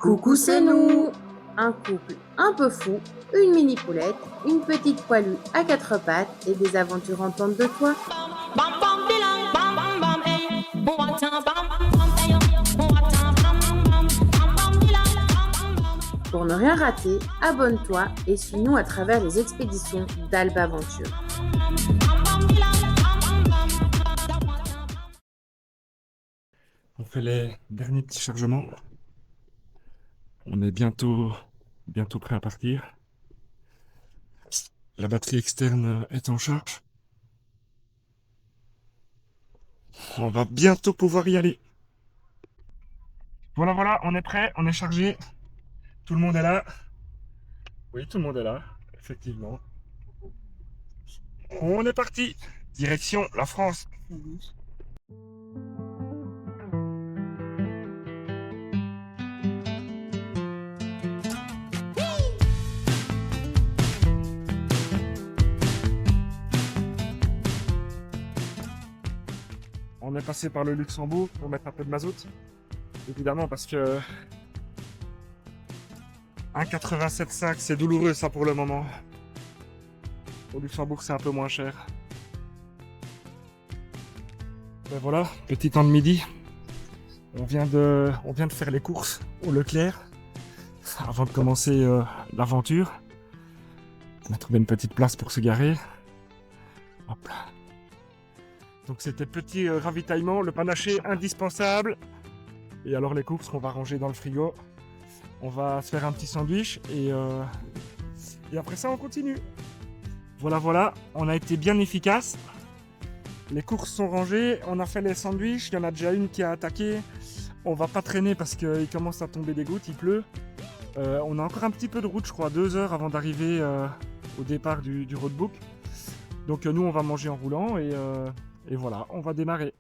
Coucou, c'est nous! Un couple un peu fou, une mini poulette, une petite poilue à quatre pattes et des aventures en tente de toit. Pour ne rien rater, abonne-toi et suis-nous à travers les expéditions d'Alba Aventure. On fait les derniers petits chargements. On est bientôt prêt à partir. La batterie externe est en charge. On va bientôt pouvoir y aller. Voilà, on est prêt, on est chargé. Tout le monde est là. Oui, tout le monde est là, effectivement. On est parti. Direction la France. On est passé par le Luxembourg pour mettre un peu de mazout. Évidemment, parce que 1,87,5, c'est douloureux ça pour le moment. Au Luxembourg, c'est un peu moins cher. Ben voilà, petit temps de midi. On vient de faire les courses au Leclerc avant de commencer l'aventure. On a trouvé une petite place pour se garer. Hop là. Donc c'était petit ravitaillement, le panaché indispensable. Et alors les courses qu'on va ranger dans le frigo. On va se faire un petit sandwich et après ça on continue. Voilà, on a été bien efficace. Les courses sont rangées, on a fait les sandwichs, il y en a déjà une qui a attaqué. On va pas traîner parce qu'il commence à tomber des gouttes, il pleut. On a encore un petit peu de route, je crois, 2 heures avant d'arriver au départ du roadbook. Donc nous on va manger en roulant et voilà, on va démarrer.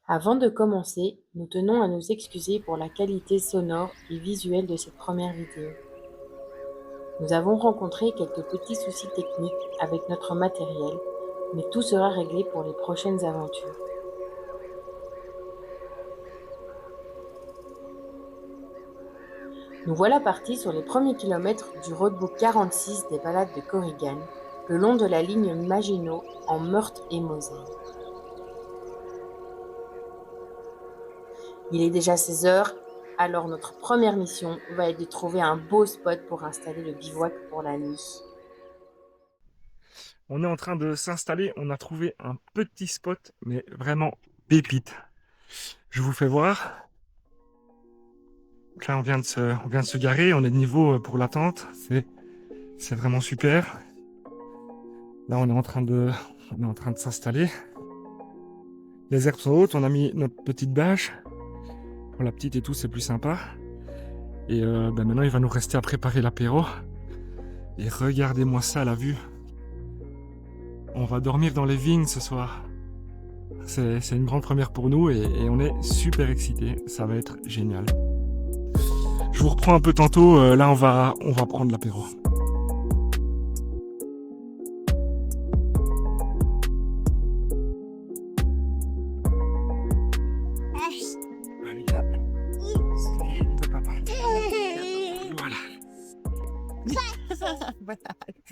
Avant de commencer, nous tenons à nous excuser pour la qualité sonore et visuelle de cette première vidéo. Nous avons rencontré quelques petits soucis techniques avec notre matériel, mais tout sera réglé pour les prochaines aventures. Nous voilà partis sur les premiers kilomètres du roadbook 46 des balades de Corrigan, le long de la ligne Maginot en Meurthe et Moselle. Il est déjà 16 heures, alors notre première mission va être de trouver un beau spot pour installer le bivouac pour la nuit. On est en train de s'installer, on a trouvé un petit spot, mais vraiment pépite. Je vous fais voir. Donc là, on vient de se garer, on est de niveau pour la tente, c'est vraiment super. Là, on est en train de s'installer. Les herbes sont hautes, on a mis notre petite bâche. Pour la petite et tout, c'est plus sympa. Et maintenant, il va nous rester à préparer l'apéro. Et regardez-moi ça, la vue. On va dormir dans les vignes ce soir. C'est une grande première pour nous et on est super excités. Ça va être génial. Je vous reprends un peu tantôt. Là, on va prendre l'apéro. Voilà.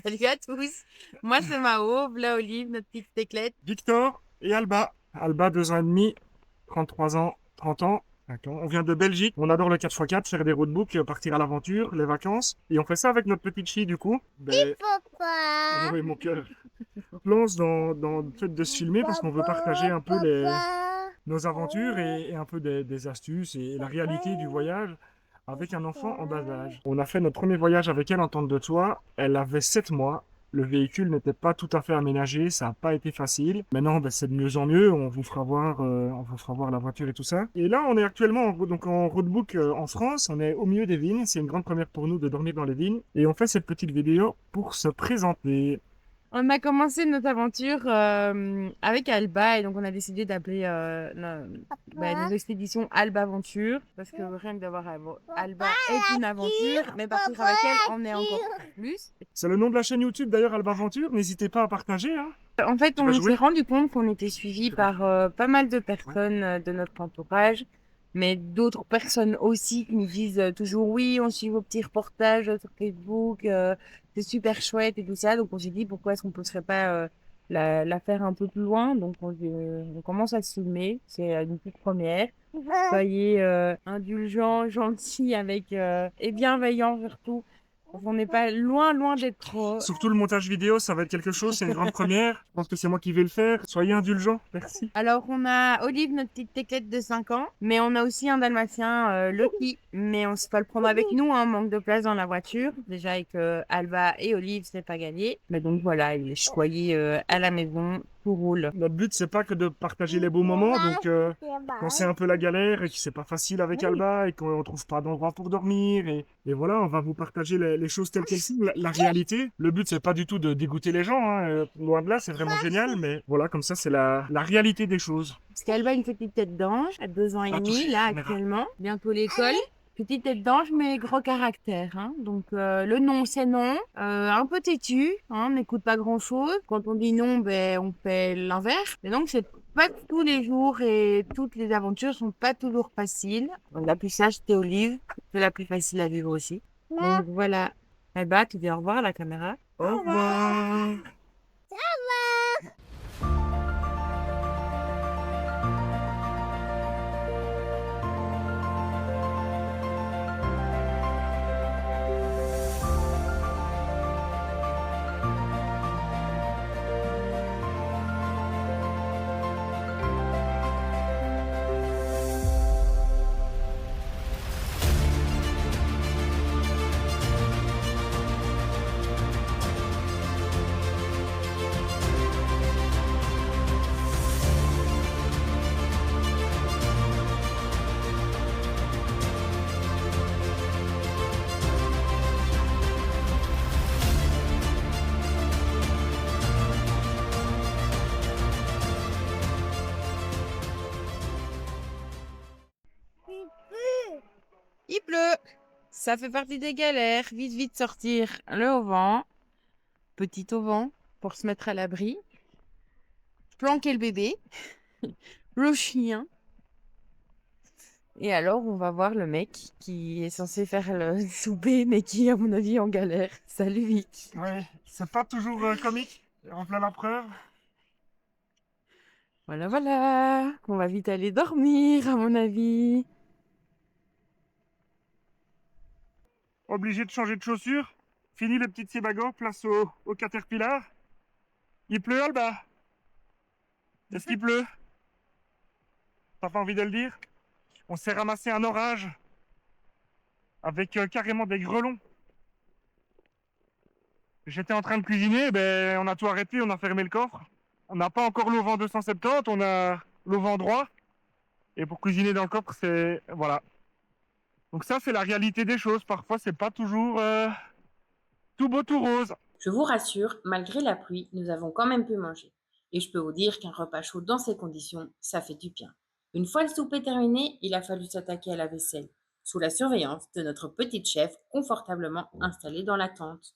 Salut à tous. Moi, c'est Mao, Bla Olive, notre petite teclette. Victor et Alba. Alba, 2 ans et demi, 33 ans, 30 ans. D'accord. On vient de Belgique. On adore le 4x4, faire des roadbooks, partir à l'aventure, les vacances. Et on fait ça avec notre petite fille, du coup. Pourquoi? Oui, mon cœur. On lance dans le fait de se filmer parce qu'on veut partager un peu nos aventures et un peu des astuces et la réalité du voyage avec un enfant en bas âge. On a fait notre premier voyage avec elle en tente de toit. Elle avait 7 mois. le véhicule n'était pas tout à fait aménagé, ça n'a pas été facile. Maintenant, ben, c'est de mieux en mieux, on vous fera voir la voiture et tout ça. Et là, on est actuellement donc en roadbook en France, on est au milieu des vignes, c'est une grande première pour nous de dormir dans les vignes. Et on fait cette petite vidéo pour se présenter. On a commencé notre aventure avec Alba et donc on a décidé d'appeler nos expéditions Alba Aventure parce que rien que d'avoir Alba est une aventure, mais partir avec elle on est encore plus. C'est le nom de la chaîne YouTube d'ailleurs, Alba Aventure, n'hésitez pas à partager. Hein. En fait, Tu vas on jouer s'est rendu compte qu'on était suivi par pas mal de personnes de notre entourage, mais d'autres personnes aussi qui nous disent toujours oui, on suit vos petits reportages sur Facebook, c'est super chouette et tout ça. Donc on s'est dit pourquoi est-ce qu'on ne pousserait pas la faire un peu plus loin. Donc on commence à se filmer, c'est une toute première. Soyez indulgents, gentils avec et bienveillants surtout. On n'est pas loin d'être trop. Surtout le montage vidéo, ça va être quelque chose, c'est une grande première. Je pense que c'est moi qui vais le faire. Soyez indulgents, merci. Alors, on a Olive, notre petite teclette de 5 ans, mais on a aussi un dalmatien, Lucky, mais on ne sait pas le prendre avec nous, hein, manque de place dans la voiture. Déjà, avec Alba et Olive, c'est pas gagné. Mais donc voilà, il est choyé à la maison, tout roule. Notre but, c'est pas que de partager les beaux moments, donc quand c'est un peu la galère et que c'est pas facile avec Alba et qu'on trouve pas d'endroit pour dormir et voilà, on va vous partager les choses telles qu'elles sont, la réalité. Le but, c'est pas du tout de dégoûter les gens, hein, loin de là, c'est vraiment génial, mais voilà, comme ça, c'est la réalité des choses. Parce qu'Alba a une petite tête d'ange, à 2 ans et demi, là, actuellement. Bientôt l'école. Petite tête d'ange, mais gros caractère. Hein. Donc, le non, c'est non. Un peu têtu, hein, n'écoute pas grand-chose. Quand on dit non, ben, on fait l'inverse. Et donc, c'est pas tous les jours et toutes les aventures sont pas toujours faciles. Donc, la plus sage, c'était Olive. C'est la plus facile à vivre aussi. Donc, voilà. Eh ben, tu dis au revoir à la caméra. Au revoir. Il pleut. Ça fait partie des galères. Vite sortir le auvent. Petit auvent pour se mettre à l'abri. Planquer le bébé. Le chien. Et alors, on va voir le mec qui est censé faire le souper, mais qui, à mon avis, est en galère. Salut, Vic. Ouais, c'est pas toujours comique, en plein la preuve. Voilà. On va vite aller dormir, à mon avis. Obligé de changer de chaussures. Fini le petit Sebago, place au Caterpillar. Il pleut, Alba. Est-ce qu'il pleut? T'as pas envie de le dire? On s'est ramassé un orage avec carrément des grêlons. J'étais en train de cuisiner, ben, on a tout arrêté, on a fermé le coffre. On n'a pas encore l'auvent 270, on a l'auvent droit. Et pour cuisiner dans le coffre, c'est... Voilà. Donc ça, c'est la réalité des choses. Parfois, c'est pas toujours tout beau, tout rose. Je vous rassure, malgré la pluie, nous avons quand même pu manger. Et je peux vous dire qu'un repas chaud dans ces conditions, ça fait du bien. Une fois le souper terminé, il a fallu s'attaquer à la vaisselle, sous la surveillance de notre petite chef confortablement installée dans la tente.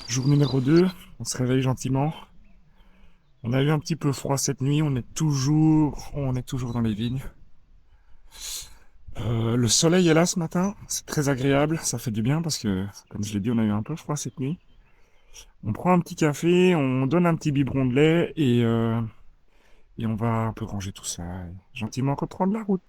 Jour numéro 2, on se réveille gentiment. On a eu un petit peu froid cette nuit, on est toujours dans les vignes. Le soleil est là ce matin, c'est très agréable, ça fait du bien parce que, comme je l'ai dit, on a eu un peu froid cette nuit. On prend un petit café, on donne un petit biberon de lait et on va un peu ranger tout ça et gentiment reprendre la route.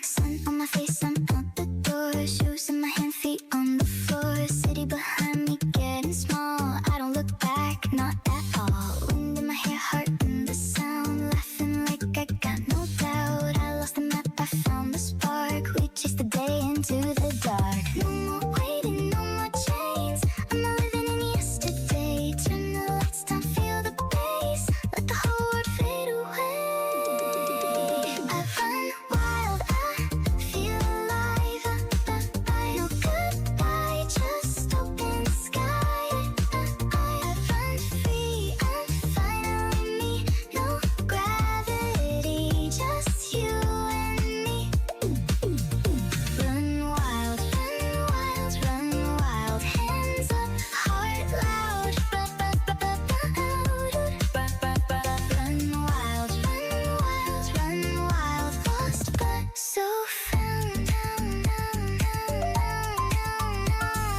Sun on my face, I'm out the door. Shoes in my hand, feet on the floor. City behind me, getting small. I don't look back, not at all. Wind in my hair, heart in the sound. Laughing like I got no doubt. I lost the map, I found the spark. We chased the day into the dark. No more waiting, no more chains. I'm not living in yesterday. Turn the lights down, feel the bass. Let the whole world fade away. I run wild, I feel alive. No goodbye, just open sky. I run free, I'm finally me. No gravity, just you and me. Run wild, run wild. Hands up, heart loud. Run wild, lost but so found.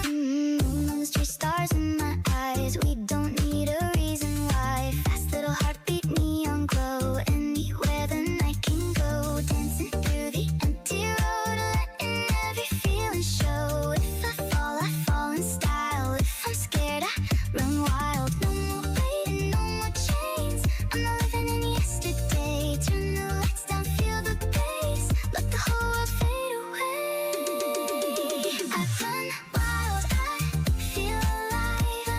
Moon's three stars in my eyes. We don't need a reason why. Fast little heartbeat, neon glow. Anywhere the night can go. Dancing through the empty road, letting every feeling show. If I fall in style. If I'm scared, I run wild. No more waiting, no more chains. I'm not living in yesterday. Turn the lights down, feel the bass. Let the whole world fade away. I run wild, I feel alive.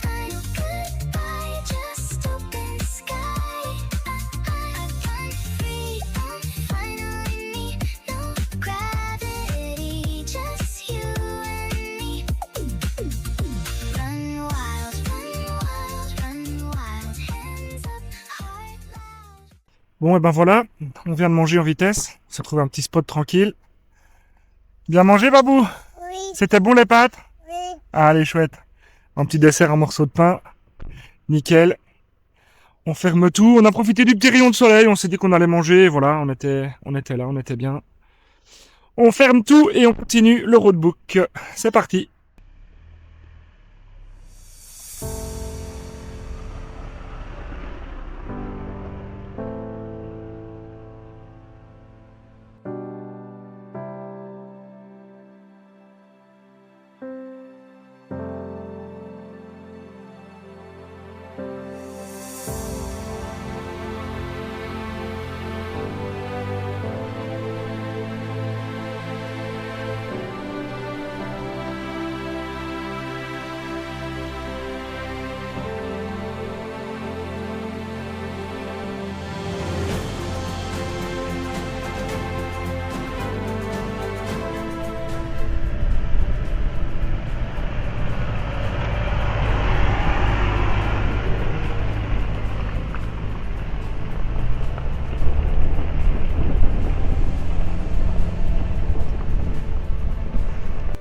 No goodbye, just open sky. I run free, I'm finally me. No gravity, just you and me. Run wild, hands up, heart loud. Bon, et ben voilà, on vient de manger en vitesse. On s'est trouvé un petit spot tranquille. Bien mangé, Babou? Oui, C'était bon les pâtes? oui. Ah, allez, chouette. Un petit dessert, un morceau de pain. Nickel. On ferme tout. On a profité du petit rayon de soleil. On s'est dit qu'on allait manger. Voilà, on était là, on était bien. On ferme tout et on continue le roadbook. C'est parti.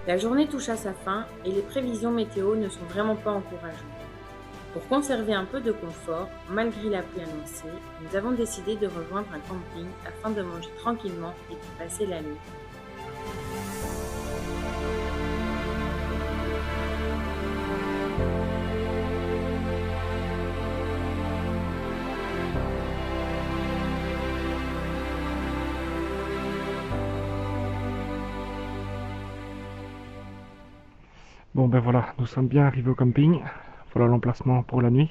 La journée touche à sa fin et les prévisions météo ne sont vraiment pas encourageantes. Pour conserver un peu de confort, malgré la pluie annoncée, nous avons décidé de rejoindre un camping afin de manger tranquillement et de passer la nuit. Bon ben voilà, nous sommes bien arrivés au camping. Voilà l'emplacement pour la nuit.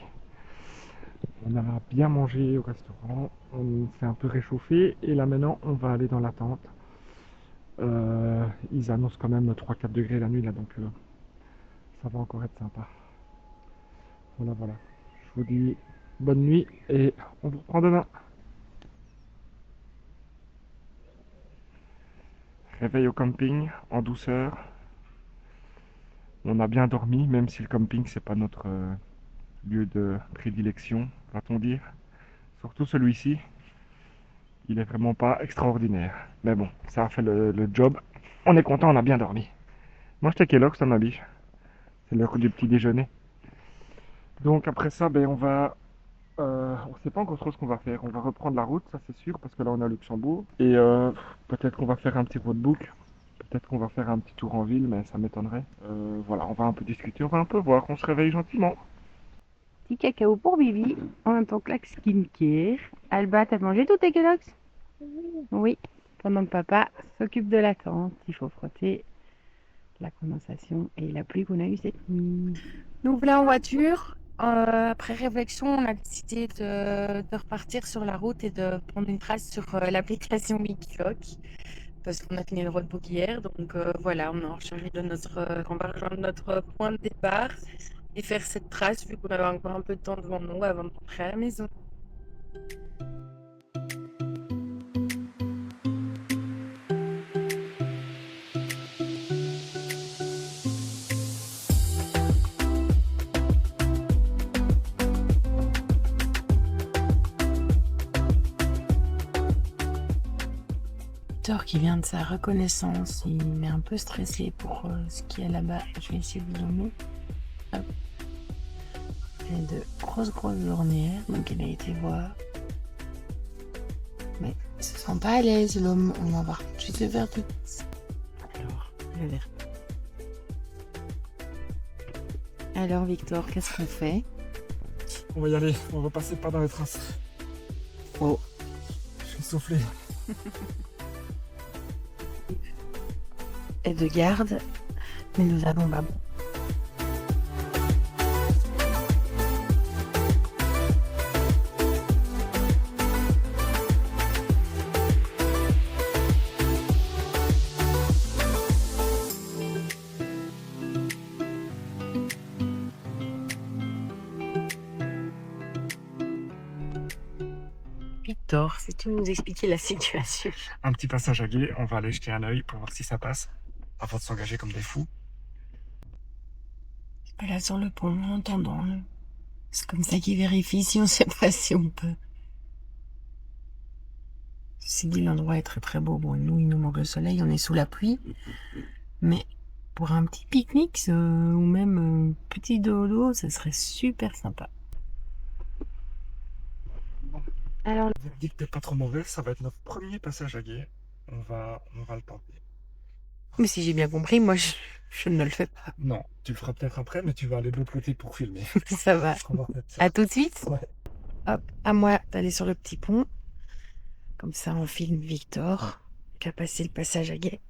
On a bien mangé au restaurant, on s'est un peu réchauffé et là maintenant on va aller dans la tente. Ils annoncent quand même 3-4 degrés la nuit là, donc ça va encore être sympa. Voilà, je vous dis bonne nuit et on vous reprend demain. Réveil au camping, en douceur. On a bien dormi, même si le camping, c'est pas notre lieu de prédilection, va-t-on dire. Surtout celui-ci, il est vraiment pas extraordinaire. Mais bon, ça a fait le job. On est content, on a bien dormi. Moi, j'étais Kellogg's, ça ma biche. C'est l'heure du petit déjeuner. Donc après ça, ben, on sait pas encore trop ce qu'on va faire. On va reprendre la route, ça c'est sûr, parce que là on est à Luxembourg. Et peut-être qu'on va faire un petit roadbook. Peut-être qu'on va faire un petit tour en ville, mais ça m'étonnerait. Voilà, on va un peu discuter, on va un peu voir. On se réveille gentiment. Petit cacao pour Bibi, en même temps que la skincare. Alba, t'as mangé tous tes Kellogg's? Oui. Pendant que papa s'occupe de la tente, il faut frotter la condensation et la pluie qu'on a eue cette nuit. Nous voilà en voiture. Après réflexion, on a décidé de repartir sur la route et de prendre une trace sur l'application Wikiloc parce qu'on a fini le roadbook hier. Donc voilà, on va rejoindre notre point de départ et faire cette trace vu qu'on avait encore un peu de temps devant nous avant de rentrer à la maison. Victor qui vient de sa reconnaissance, il est un peu stressé pour ce qu'il y a là-bas. Je vais essayer de vous donner. Hop. Il y a de grosses journées, donc il a été voir. Mais il se sent pas à l'aise l'homme, on va voir juste le verre de... Alors, le verre. Alors Victor, qu'est-ce qu'on fait? On va y aller, on va passer pas dans les traces. Oh. Je suis soufflé. Et de garde, mais nous avons pas bon. Victor, si tu nous expliquer la situation. Un petit passage à gué, on va aller jeter un œil pour voir si ça passe, avant de s'engager comme des fous. Là sur le pont, en entendant. C'est comme ça qu'il vérifie si on sait pas si on peut. Ceci dit, l'endroit est très très beau. Bon, nous, il nous manque le soleil, on est sous la pluie. Mais pour un petit pique-nique ou même petit dodo, ça serait super sympa. Alors, Le verdict n'est pas trop mauvais, ça va être notre premier passage à gué. On va le tenter. mais si j'ai bien compris, moi, je ne le fais pas. Non, tu le feras peut-être après, mais tu vas aller de l'autre côté pour filmer. Ça va. On va faire ça. À tout de suite. Ouais. Hop, à moi d'aller sur le petit pont. Comme ça, on filme Victor, qui a passé le passage à gué.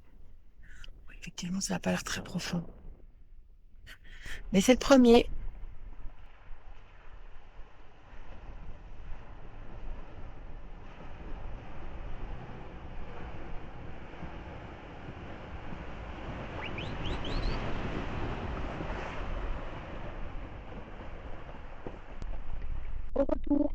Effectivement, ça n'a pas l'air très profond. Mais c'est le premier. Au retour.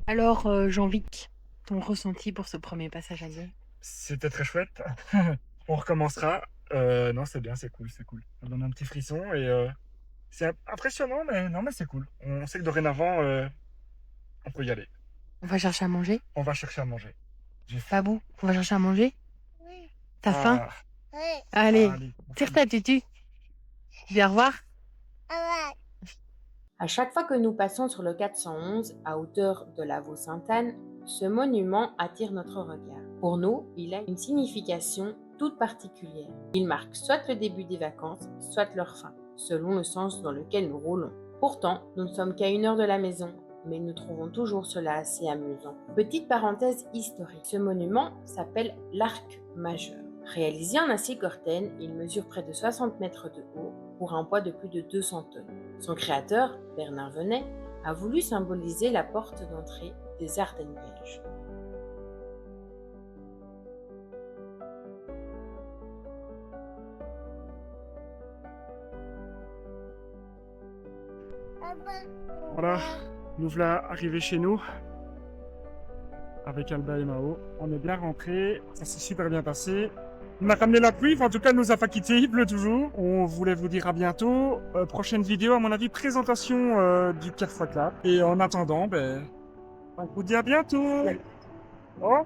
Alors, Jean-Vic, ton ressenti pour ce premier passage à gué? C'était très chouette. On recommencera. Non, c'est bien, c'est cool, c'est cool. Ça donne un petit frisson et c'est impressionnant, mais non, mais c'est cool. On sait que dorénavant, on peut y aller. On va chercher à manger? On va chercher à manger. J'ai faim. Babou, on va chercher à manger? Oui. T'as faim? Ah, Oui. Allez, allez, on tire fait- ta tutu. Viens revoir. Ah À chaque fois que nous passons sur le 411, à hauteur de la Vaux-Sainte-Anne, ce monument attire notre regard. Pour nous, il a une signification toute particulière. Il marque soit le début des vacances, soit leur fin, selon le sens dans lequel nous roulons. Pourtant, nous ne sommes qu'à 1 heure de la maison, mais nous trouvons toujours cela assez amusant. Petite parenthèse historique, ce monument s'appelle l'Arc Majeur. Réalisé en acier Corten, il mesure près de 60 mètres de haut pour un poids de plus de 200 tonnes. Son créateur, Bernard Venet, a voulu symboliser la porte d'entrée des Ardennes belges. Voilà, nous voilà arrivés chez nous. Avec Alba et Mao. On est bien rentrés, ça s'est super bien passé. On a ramené la pluie, enfin, en tout cas, elle nous a pas quittés, il pleut toujours. On voulait vous dire à bientôt. Prochaine vidéo, à mon avis, présentation du Carrefour Club. Et en attendant, on vous dit à bientôt. Oh.